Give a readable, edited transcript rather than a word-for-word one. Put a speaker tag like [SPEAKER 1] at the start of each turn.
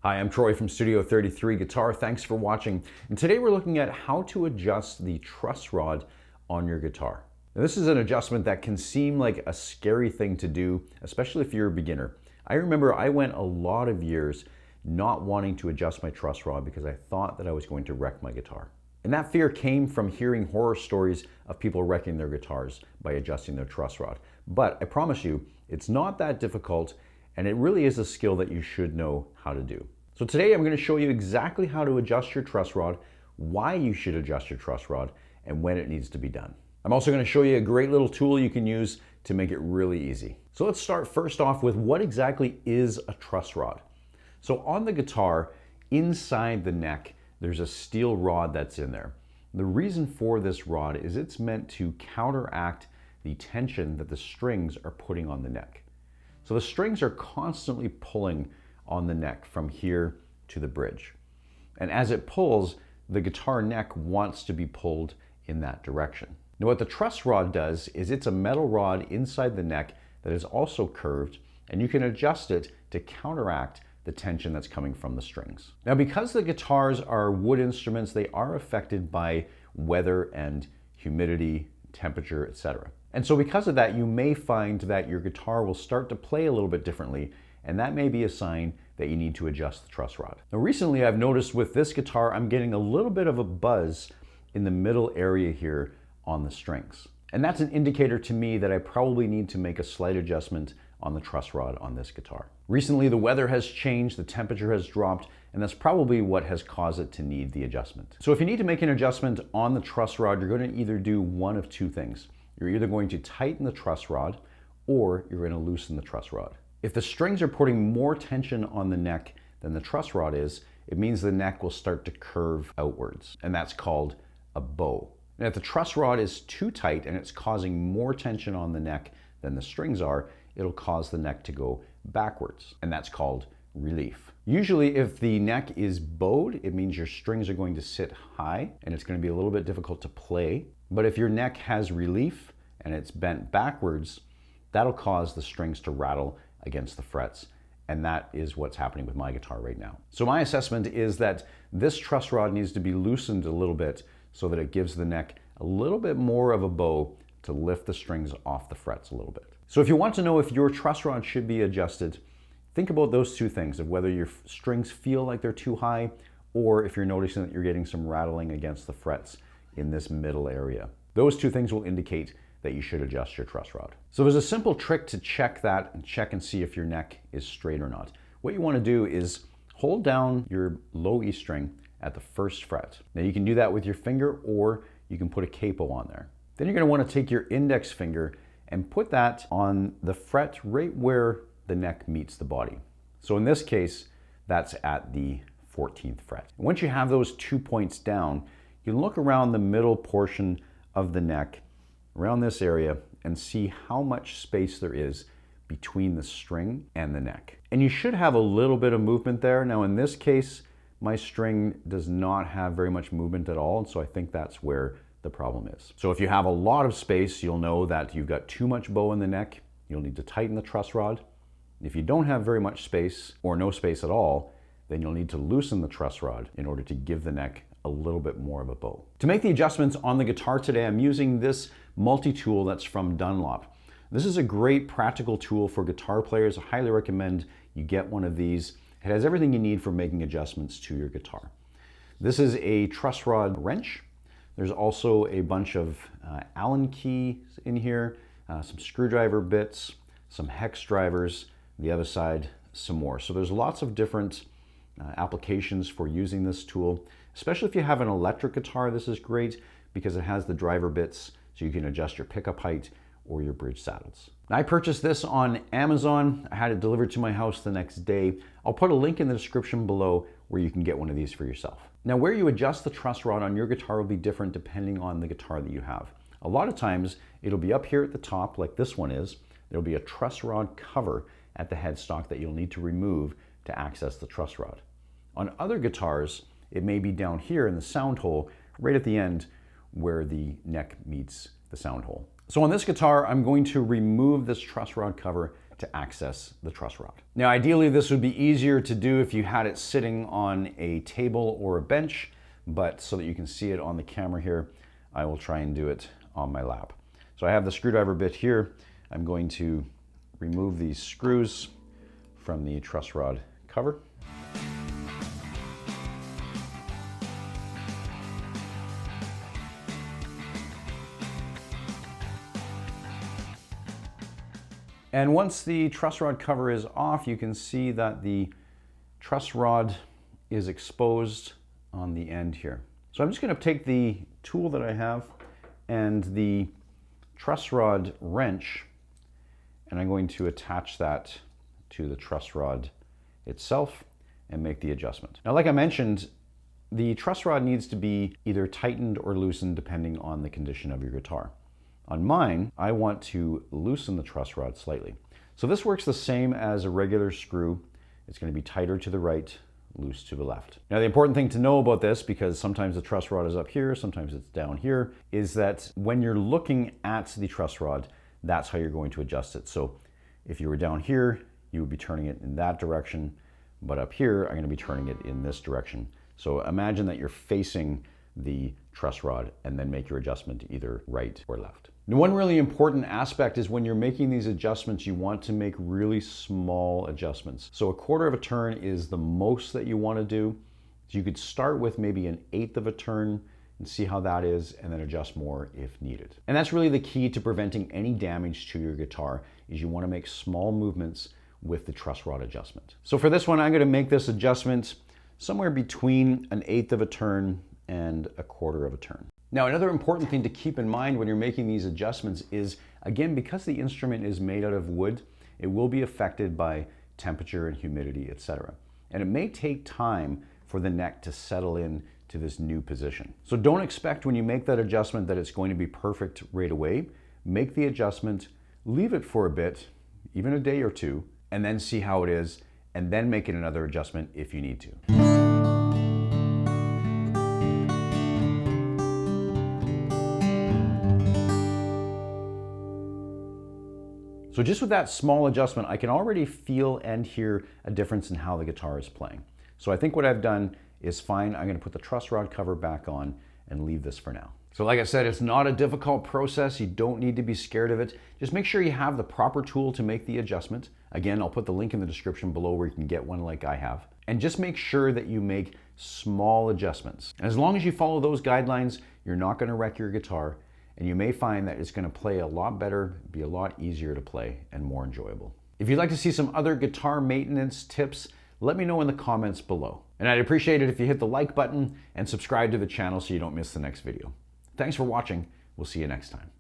[SPEAKER 1] Hi, I'm Troy from Studio 33 Guitar. Thanks for watching. And today we're looking at how to adjust the truss rod on your guitar. Now, this is an adjustment that can seem like a scary thing to do, especially if you're a beginner. I remember I went a lot of years not wanting to adjust my truss rod because I thought that I was going to wreck my guitar. And that fear came from hearing horror stories of people wrecking their guitars by adjusting their truss rod. But I promise you, it's not that difficult, and it really is a skill that you should know how to do. So today I'm going to show you exactly how to adjust your truss rod, why you should adjust your truss rod, and when it needs to be done. I'm also going to show you a great little tool you can use to make it really easy. So let's start first off with what exactly is a truss rod. So on the guitar, inside the neck, there's a steel rod that's in there. The reason for this rod is it's meant to counteract the tension that the strings are putting on the neck. So the strings are constantly pulling on the neck from here to the bridge. And as it pulls, the guitar neck wants to be pulled in that direction. Now what the truss rod does is it's a metal rod inside the neck that is also curved, and you can adjust it to counteract the tension that's coming from the strings. Now because the guitars are wood instruments, they are affected by weather and humidity, temperature, etc. And so because of that, you may find that your guitar will start to play a little bit differently, and that may be a sign that you need to adjust the truss rod. Now recently I've noticed with this guitar, I'm getting a little bit of a buzz in the middle area here on the strings. And that's an indicator to me that I probably need to make a slight adjustment on the truss rod on this guitar. Recently the weather has changed, the temperature has dropped, and that's probably what has caused it to need the adjustment. So if you need to make an adjustment on the truss rod, you're going to either do one of two things. You're either going to tighten the truss rod or you're going to loosen the truss rod. If the strings are putting more tension on the neck than the truss rod is, it means the neck will start to curve outwards, and that's called a bow. And if the truss rod is too tight and it's causing more tension on the neck than the strings are, it'll cause the neck to go backwards, and that's called relief. Usually if the neck is bowed, it means your strings are going to sit high and it's going to be a little bit difficult to play. But if your neck has relief and it's bent backwards, that'll cause the strings to rattle against the frets, and that is what's happening with my guitar right now. So my assessment is that this truss rod needs to be loosened a little bit so that it gives the neck a little bit more of a bow to lift the strings off the frets a little bit. So if you want to know if your truss rod should be adjusted, think about those two things, of whether your strings feel like they're too high or if you're noticing that you're getting some rattling against the frets in this middle area. Those two things will indicate that you should adjust your truss rod. So there's a simple trick to check that and check and see if your neck is straight or not. What you want to do is hold down your low E string at the first fret. Now you can do that with your finger or you can put a capo on there. Then you're going to want to take your index finger and put that on the fret right where the neck meets the body. So in this case, that's at the 14th fret. And once you have those 2 points down, you can look around the middle portion of the neck, around this area, and see how much space there is between the string and the neck. And you should have a little bit of movement there. Now in this case, my string does not have very much movement at all, and so I think that's where the problem is. So if you have a lot of space, you'll know that you've got too much bow in the neck. You'll need to tighten the truss rod. If you don't have very much space or no space at all, then you'll need to loosen the truss rod in order to give the neck a little bit more of a bow. To make the adjustments on the guitar today, I'm using this multi-tool that's from Dunlop. This is a great practical tool for guitar players. I highly recommend you get one of these. It has everything you need for making adjustments to your guitar. This is a truss rod wrench. There's also a bunch of Allen keys in here, some screwdriver bits, some hex drivers, the other side some more. So there's lots of different applications for using this tool. Especially if you have an electric guitar, this is great because it has the driver bits so you can adjust your pickup height or your bridge saddles. Now, I purchased this on Amazon. I had it delivered to my house the next day. I'll put a link in the description below where you can get one of these for yourself. Now, where you adjust the truss rod on your guitar will be different depending on the guitar that you have. A lot of times it'll be up here at the top like this one is. There'll be a truss rod cover at the headstock that you'll need to remove to access the truss rod. On other guitars, it may be down here in the sound hole, right at the end where the neck meets the sound hole. So on this guitar, I'm going to remove this truss rod cover to access the truss rod. Now, ideally, this would be easier to do if you had it sitting on a table or a bench, but so that you can see it on the camera here, I will try and do it on my lap. So I have the screwdriver bit here. I'm going to remove these screws from the truss rod cover. And once the truss rod cover is off, you can see that the truss rod is exposed on the end here. So I'm just going to take the tool that I have and the truss rod wrench, and I'm going to attach that to the truss rod itself and make the adjustment. Now, like I mentioned, the truss rod needs to be either tightened or loosened depending on the condition of your guitar. On mine, I want to loosen the truss rod slightly. So this works the same as a regular screw. It's going to be tighter to the right, loose to the left. Now, the important thing to know about this, because sometimes the truss rod is up here, sometimes it's down here, is that when you're looking at the truss rod, that's how you're going to adjust it. So if you were down here, you would be turning it in that direction, but up here, I'm going to be turning it in this direction. So imagine that you're facing the truss rod and then make your adjustment either right or left. Now, one really important aspect is when you're making these adjustments, you want to make really small adjustments. So 1/4 of a turn is the most that you want to do. So you could start with maybe 1/8 of a turn and see how that is, and then adjust more if needed. And that's really the key to preventing any damage to your guitar, is you want to make small movements with the truss rod adjustment. So for this one, I'm going to make this adjustment somewhere between 1/8 of a turn and 1/4 of a turn. Now, another important thing to keep in mind when you're making these adjustments is, again, because the instrument is made out of wood, it will be affected by temperature and humidity, etc. And it may take time for the neck to settle in to this new position. So don't expect when you make that adjustment that it's going to be perfect right away. Make the adjustment, leave it for a bit, even a day or two, and then see how it is, and then make it another adjustment if you need to. So just with that small adjustment, I can already feel and hear a difference in how the guitar is playing. So I think what I've done is fine. I'm going to put the truss rod cover back on and leave this for now. So like I said, it's not a difficult process. You don't need to be scared of it. Just make sure you have the proper tool to make the adjustment. Again, I'll put the link in the description below where you can get one like I have. And just make sure that you make small adjustments. And as long as you follow those guidelines, you're not going to wreck your guitar. And you may find that it's going to play a lot better, be a lot easier to play, and more enjoyable. If you'd like to see some other guitar maintenance tips, let me know in the comments below. And I'd appreciate it if you hit the like button and subscribe to the channel so you don't miss the next video. Thanks for watching. We'll see you next time.